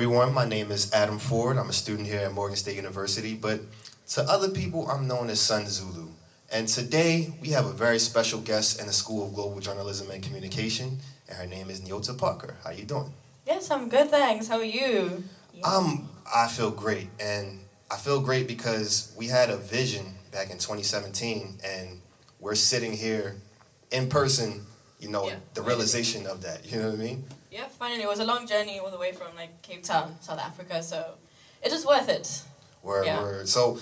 everyone. My name is Adam Ford. I'm a student here at Morgan State University, but to other people, I'm known as Sun Zulu. And today, we have a very special guest in the School of Global Journalism and Communication, and her name is Nyota Parker. How you doing? Yes, I'm good, thanks. How are you? I feel great, and I feel great because we had a vision back in 2017, and we're sitting here in person, the realization of that, you know what I mean? Yeah, finally. It was a long journey all the way from Cape Town, South Africa, so it was worth it. Word. So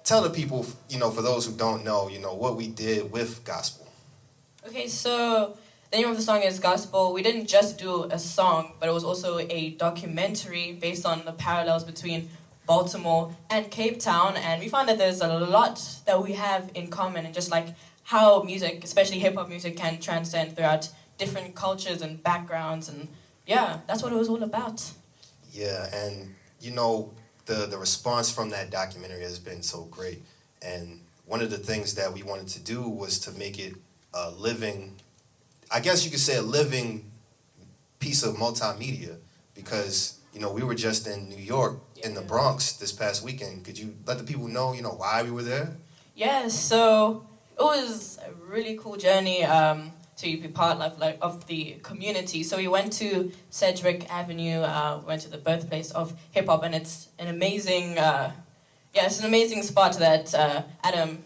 tell the people, for those who don't know, what we did with Gahspill. Okay, so the name of the song is Gahspill. We didn't just do a song, but it was also a documentary based on the parallels between Baltimore and Cape Town, and we found that there's a lot that we have in common, and just how music, especially hip-hop music, can transcend throughout different cultures and backgrounds, and yeah, that's what it was all about. Yeah, and the response from that documentary has been so great, and one of the things that we wanted to do was to make it a living, I guess you could say a living piece of multimedia, because we were just in New York, in the Bronx this past weekend. Could you let the people know why we were there? Yes, so it was a really cool journey to be part of the community. So we went to Sedgwick Avenue, went to the birthplace of hip hop, and it's an amazing, it's an amazing spot that Adam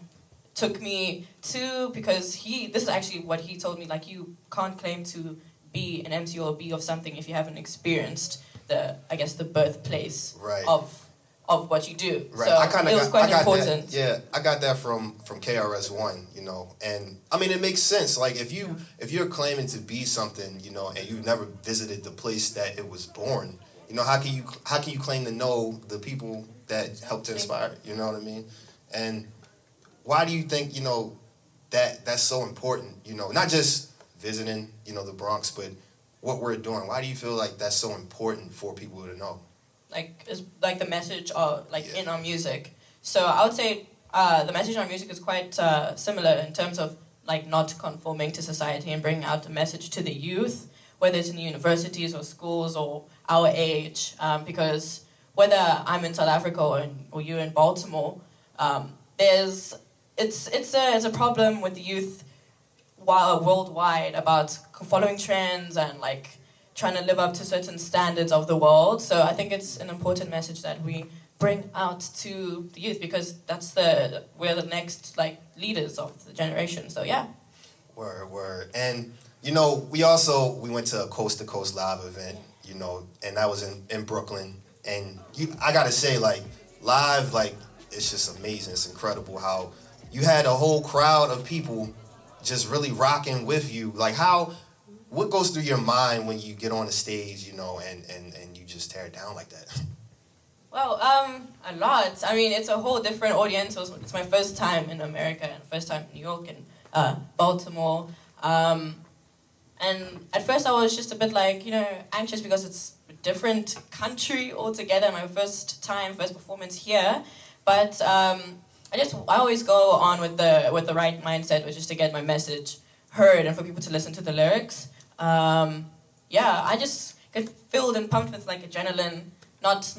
took me to, because this is actually what he told me. You can't claim to be an MC or be of something if you haven't experienced the birthplace of what you do. Right. So it was quite important. I got that from KRS-One, and I mean it makes sense. If you're claiming to be something, and you've never visited the place that it was born, how can you claim to know the people that helped to inspire it? You know what I mean? And why do you think that's so important? Not just visiting the Bronx, but what we're doing. Why do you feel like that's so important for people to know? Is the message of in our music. So I would say the message in our music is quite similar in terms of not conforming to society and bringing out the message to the youth, whether it's in the universities or schools or our age. Because whether I'm in South Africa or you're in Baltimore, it's a problem with the youth worldwide about following trends and trying to live up to certain standards of the world. So I think it's an important message that we bring out to the youth, because we're the next leaders of the generation. So yeah. Word. And we went to a Coast to Coast Live event, and that was in Brooklyn. And I gotta say, live, it's just amazing. It's incredible how you had a whole crowd of people just really rocking with you. What goes through your mind when you get on the stage, and you just tear it down like that? Well, a lot. I mean, it's a whole different audience. It's my first time in America and first time in New York and Baltimore. And at first I was just a bit anxious, because it's a different country altogether. My first performance here. But I always go on with the right mindset, which is to get my message heard and for people to listen to the lyrics. I just get filled and pumped with adrenaline, not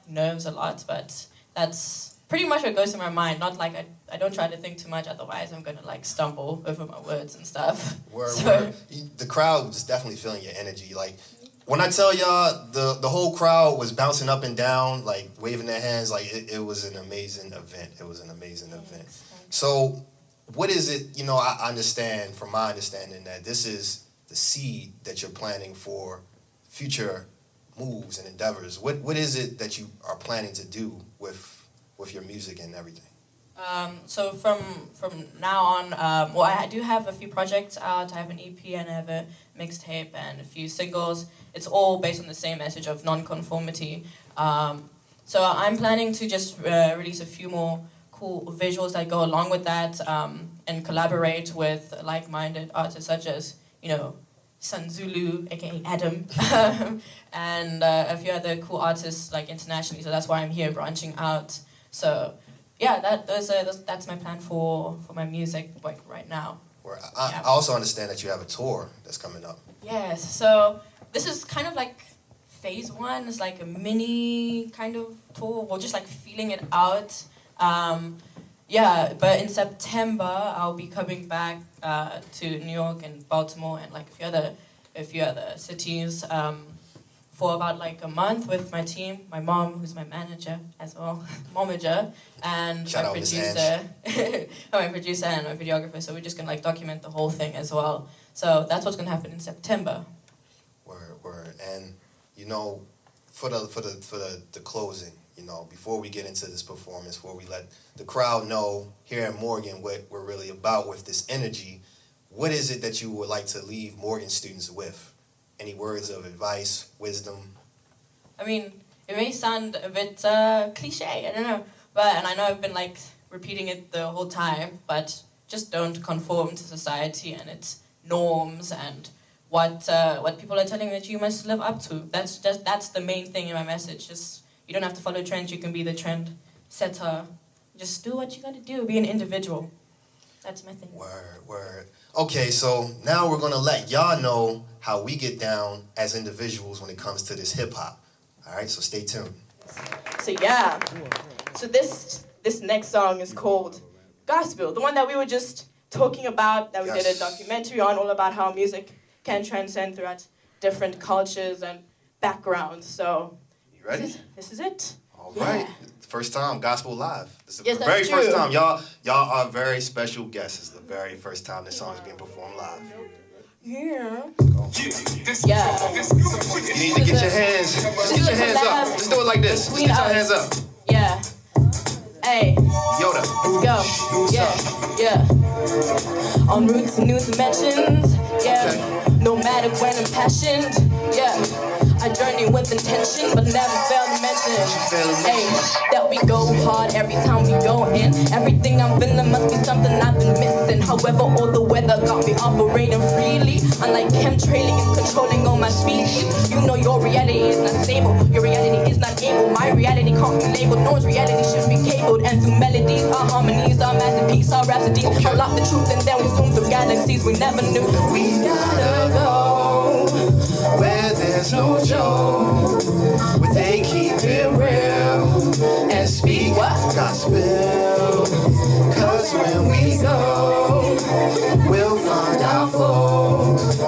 nerves a lot, but that's pretty much what goes through my mind. Not I don't try to think too much, otherwise I'm gonna stumble over my words and stuff. Word. The crowd was definitely feeling your energy. When I tell y'all, the whole crowd was bouncing up and down, waving their hands, it was an amazing event. It was an amazing event. So what is it, I understand, from my understanding, that this is the seed that you're planning for future moves and endeavors. What is it that you are planning to do with your music and everything? So from now on, I do have a few projects out. I have an EP and I have a mixtape and a few singles. It's all based on the same message of non-conformity. So I'm planning to just release a few more cool visuals that go along with that, and collaborate with like-minded artists such as, Sun Zulu, aka Adam, and a few other cool artists internationally. So that's why I'm here branching out. So yeah, that's my plan for my music right now. I also understand that you have a tour that's coming up. Yes, so this is kind of phase 1 is like a mini kind of tour, or just like feeling it out. Yeah, but in September I'll be coming back to New York and Baltimore and like a few other cities for about like a month with my team, my mom, who's my manager as well, momager, and Shout my out Miss producer, my producer and my videographer. So we're just gonna like document the whole thing as well. So that's what's gonna happen in September. Word. And you know, for the closing, you know, before we get into this performance, before we let the crowd know here at Morgan what we're really about with this energy, what is it that you would like to leave Morgan students with? Any words of advice, wisdom? I mean, it may sound a bit cliche, I don't know, and I know I've been like repeating it the whole time, but just don't conform to society and its norms and what people are telling that you must live up to. That's the main thing in my message. Just, you don't have to follow trends, you can be the trend setter. Just do what you gotta do, be an individual. That's my thing. Word. Okay, so now we're gonna let y'all know how we get down as individuals when it comes to this hip hop. All right, so stay tuned. So yeah, so this next song is called Gahspill, the one that we were just talking about, that we did a documentary on, all about how music can transcend throughout different cultures and backgrounds. So You ready? This is it. All right. First time Gospel Live. This is Yes, the that's very true. first time. Y'all are very special guests. It's the very first time this song is being performed live. Yeah. Yeah. You need to get your hands. Just get your hands up. Just do it like this. Just get your hands up. Yeah. Hey. Yoda. Let's go. Yeah. En route to new dimensions. Yeah. Okay. No matter when impassioned. Yeah. I journey with intention, but never fail to mention. Hey, that we go hard every time we go in. Everything I'm feeling must be something I've been missing. However, all the weather got me operating freely. Unlike chemtrailing and controlling all my species. You know your reality is not stable. Your reality is not able. My reality can't be labeled. No one's reality should be cabled. And through melodies, our harmonies, our masterpiece, our rhapsodies. Unlock the truth and then we zoom through galaxies we never knew. We gotta go Where there's no joke, where they keep it real and speak gospel. Cause when we go, we'll find our folks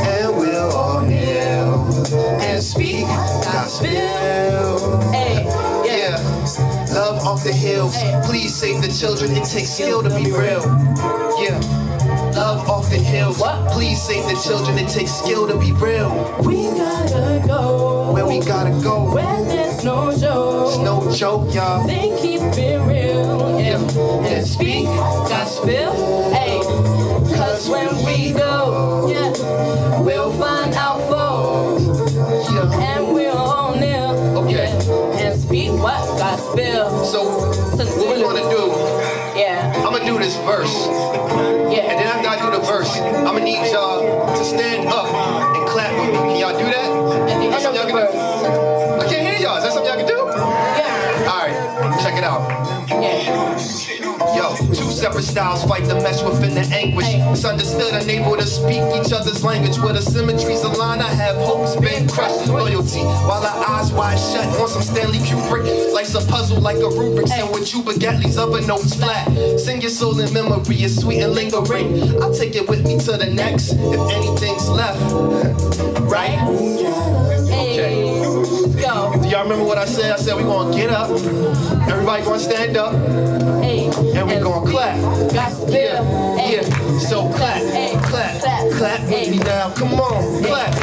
and we'll all kneel and speak gospel. Hey, Yeah, love off the hills. Please save the children. It takes skill to be real. Yeah. Love off the hills. What? Please save the children. It takes skill to be real. we gotta go Where we gotta go. where there's no joke. It's no joke, y'all. They keep it real, yeah. And speak gospel, hey. Cause when we go, yeah, we'll find our foes, Yeah. and we'll all kneel, Okay. yeah. And speak what gospel. So, Sun what we're Zulu. gonna do, Yeah, I'm gonna do this verse. And yeah. then after I do the verse, I'm gonna need y'all to stand up and clap with me. Can y'all do that? At the end of Y'all the can do? verse. I can't hear y'all. Is that something y'all can do? Yeah, Alright, check it out. yeah. Yo, two separate styles fight the mesh within the anguish. It's understood, unable to speak each other's language. Where the symmetries align, I have hopes been crushed in loyalty. While our eyes wide shut on some Stanley Kubrick. Life's a puzzle like a rubric. So with you, Gatli's other notes flat. Sing your soul in memory, it's sweet and lingering. I'll take it with me to the next, if anything's left. Right? Hey, let's go. Do y'all remember what I said? I said we gonna get up, everybody gonna stand up, Hey, and we gonna clap. gospel. Yeah, Hey. yeah. So clap, clap with me now. Come on, clap.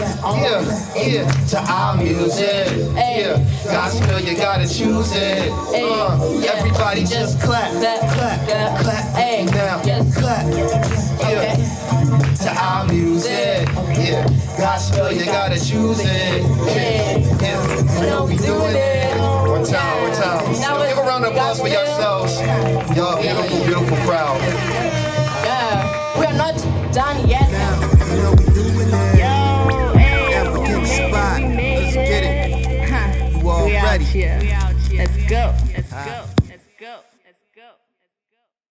Yeah. To our music. Yeah, gospel, you gotta choose it. Everybody just clap, clap Hey, with me now. yes. Clap. Okay. Yeah. To our music. Yeah, gospel, you gotta choose it. Yeah. I know we doing it. One time. Now Give a round of applause for yourselves. Y'all beautiful crowd. Yeah, we are not done yet. African spot. Let's get it. You all ready? We out here. Let's go.